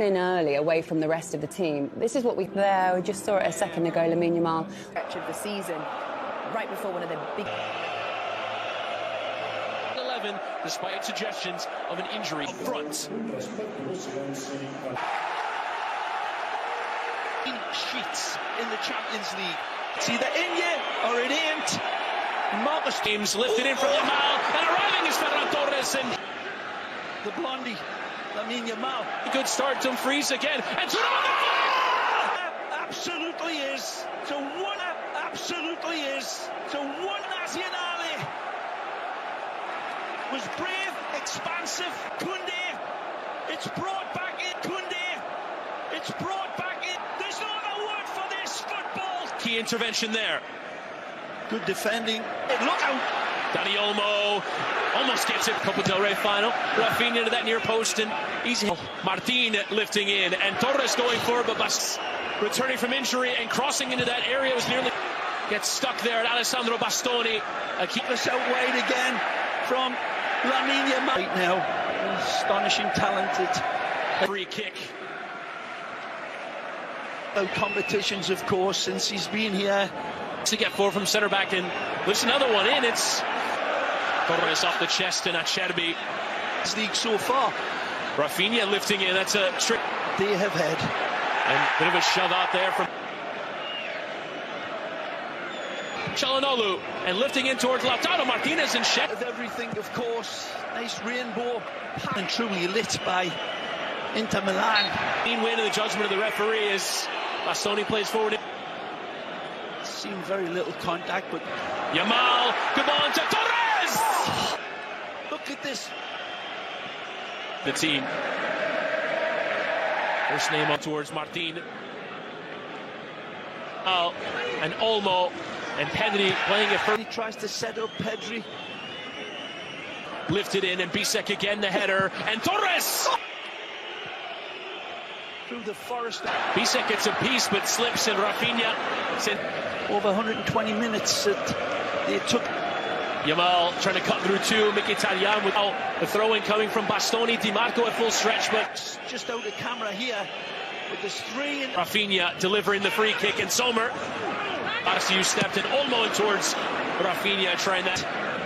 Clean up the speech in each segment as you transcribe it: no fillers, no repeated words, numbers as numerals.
in early away from the rest of the team. This is what we just saw it a second ago, Lamine Yamal. Stretch of the season, right before one of the big... 11, despite suggestions of an injury up front. Sheets in the Champions League. It's either in yet or it ain't. Marcus James lifted in from Yamal, and arriving is Ferran Torres and the blondie, Lamine Yamal. Good start, Dumfries again, and absolutely is. So one absolutely is. So one Nazionale was brave, expansive. Koundé, it's brought back in. Koundé, it's brought back in. There's no other word for this football. Key intervention there. Good defending. Look out! Dani Olmo almost gets it. Copa del Rey final. Rafinha into that near post and easy. Martin lifting in and Torres going forward, but returning from injury and crossing into that area was nearly gets stuck there at Alessandro Bastoni. Keep us out wide again from Lamine Yamal. Right now, astonishing, talented free kick. No competitions, of course, since he's been here. To get four from centre back, and there's another one in. It's Torres off the chest and Acerbi. This league so far. Rafinha lifting in. That's a trick they have had. And a bit of a shove out there from Çalhanoğlu, and lifting in towards Lautaro. Martinez and Shet. Everything, of course. Nice rainbow. And truly lit by Inter Milan. Clean win in the judgment of the referee as Bastoni plays forward. Seen very little contact, but Yamal, good ball to Torres! Look at this. The team. First name up towards Martin. And Olmo and Pedri playing it first. He tries to set up Pedri. Lifted in, and Bisek again, the header, and Torres! Through the forest. Bisek gets a piece but slips, and Rafinha said over 120 minutes it took. Yamal trying to cut through two. Mkhitaryan with the throw-in coming from Bastoni. Di Marco at full stretch, but just out of camera here with the three. And Rafinha delivering the free kick, and Sommer. Barciu stepped in, Olmo in towards Rafinha, trying that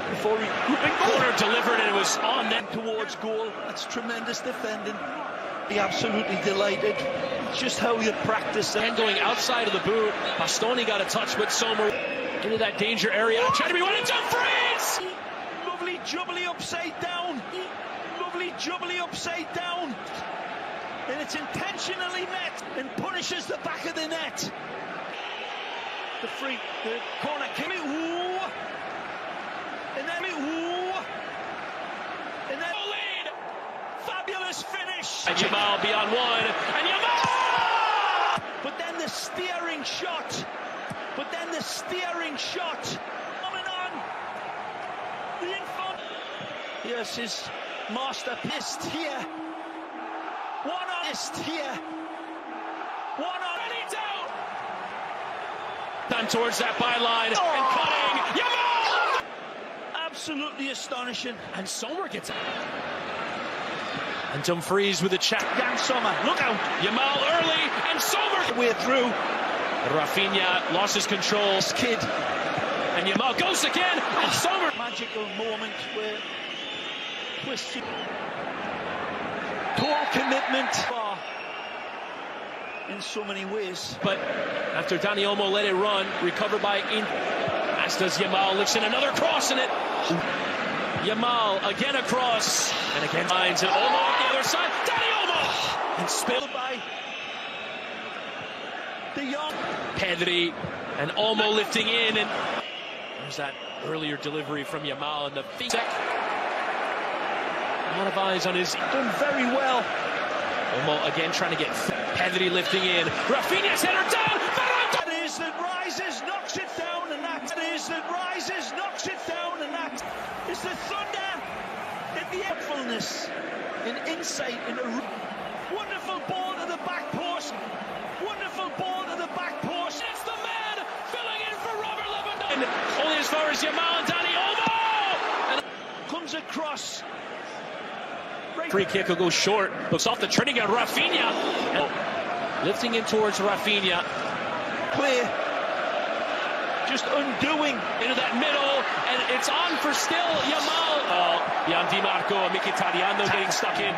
before he corner delivered, and it was on net towards goal. That's tremendous defending. Be absolutely delighted. Just how you practice and going outside of the boot. Bastoni got a touch with Sommer into that danger area. Acerbi went into Dumfries. Lovely jubbly upside down. Lovely jubbly upside down. And it's intentionally met and punishes the back of the net. The corner kick. And then fabulous finish. And Yamal beyond one. And Yamal! But then the steering shot. Coming on. The info. Here's his masterpiece here. One on. Ready down. Down towards that byline. And cutting. Yamal! Absolutely astonishing. And Sommer gets it. And Dumfries with a check. Jan Sommer, look out! Yamal early, and Sommer way through. Rafinha lost his control. This kid. And Yamal goes again, and Sommer. Magical moment where twisted. Poor commitment. In so many ways. But after Dani Olmo let it run, recovered by as does Yamal, looks in another cross in it. Yamal again across, and again finds it. Olmo on the other side. Dani Olmo! And spilled by the young Pedri, and Olmo lifting in, and there's that earlier delivery from Yamal, and the feet. A lot of eyes on his. Done very well. Olmo again trying to get Pedri lifting in. Rafinha's header down. That is that rises, knocks it down, and that is that rises, knocks it down, and that is the thunder in the helpfulness, in insight, in a wonderful ball to the back post. Wonderful ball to the back post. It's the man filling in for Robert Lewandowski. Only as far as Yamal and Dani Olmo. And comes across. Free kick will go short. Looks off the turning at Rafinha. Lifting in towards Rafinha. Play. Just undoing. Into that middle. And it's on for still Yamal. Oh, Jan Di Marco and Mkhitaryan getting stuck in.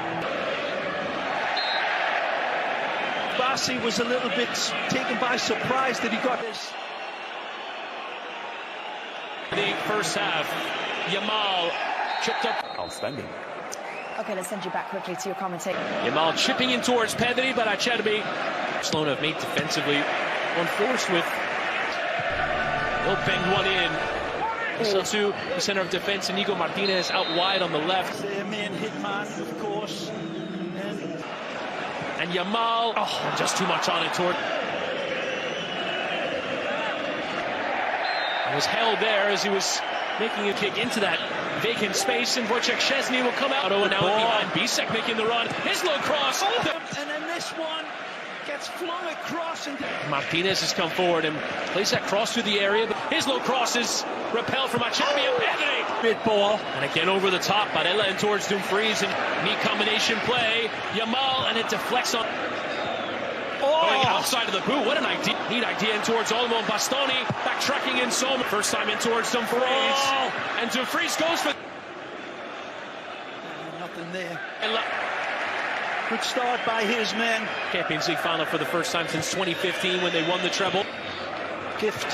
Barsi was a little bit taken by surprise that he got this. The first half. Yamal chipped up. Outstanding. Okay, let's send you back quickly to your commentator. Yamal chipping in towards Pedri, but Acerbi. Barcelona have made defensively. Unforced with. They'll bend one in. Sasu, the center of defense, Inigo Martinez out wide on the left. Their main hitman, of course. And Yamal, just too much on it toward. It was held there as he was making a kick into that vacant space, and Wojciech Szczesny will come out. Oh, and now behind Bisek making the run. His low cross. And then this one gets flung across. And Martinez has come forward and plays that cross through the area. But his low cross is repelled from Acerbi and Pedri. Bit ball. And again over the top. Barella in towards Dumfries and neat combination play. Yamal, and it deflects on. Going outside of the boot. What an idea. Neat idea in towards Olmo and Bastoni. Backtracking in Sommer. First time in towards Dumfries. And Dumfries goes for. Nothing there. Good start by his men. Champions League final for the first time since 2015 when they won the treble. Gift.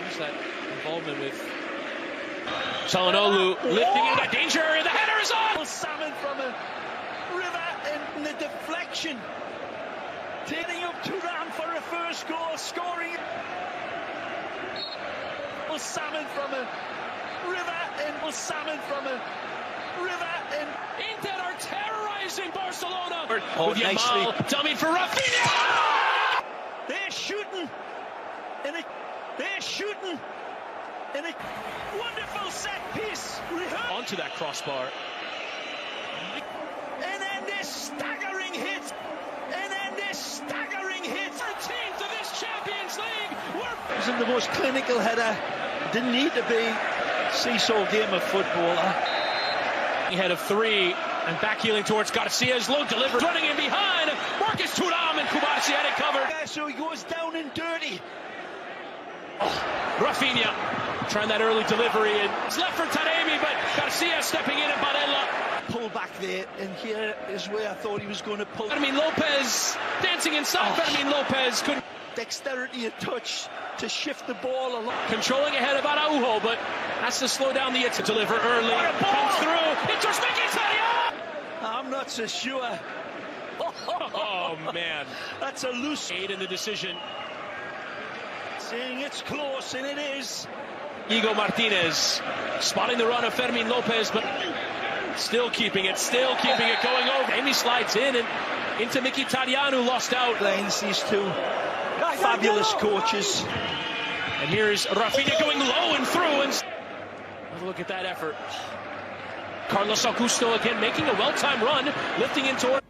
Who's that involvement with Çalhanoğlu lifting in that danger area? The header is on! Salmon from a river in the deflection. Turning up Thuram for a first goal, scoring. Salmon from a river and salmon from a river and Inter are terrorizing Barcelona. With Yamal, dummy for Rafinha. They're shooting. They're shooting. And a wonderful set piece. Onto that crossbar. And then this staggering hit. 13th of this Champions League. It wasn't the most clinical header. Didn't need to be seesaw game of football. Ahead of 3 and back heeling towards Garcia's low delivery. Running in behind. Marcus Thuram and Kubarsi had it covered. So he goes down and dirty. Rafinha trying that early delivery, and it's left for Taremi, but Garcia stepping in and Barella. Pull back there, and here is where I thought he was going to pull. Fermin Lopez dancing inside. Fermin Lopez couldn't. Dexterity of touch to shift the ball along. Controlling ahead of Araujo, but has to slow down the to deliver early. Comes through. It's Mkhitaryan. I'm not so sure. Oh man, that's a loose aid in the decision. Saying it's close, and it is. Inigo Martinez spotting the run of Fermin Lopez, but still keeping it going over. Amy slides in and into Mkhitaryan, who lost out. Lanes, these two fabulous coaches. And here's Rafinha going low and through, and have a look at that effort. Carlos Augusto again making a well-timed run, lifting in toward.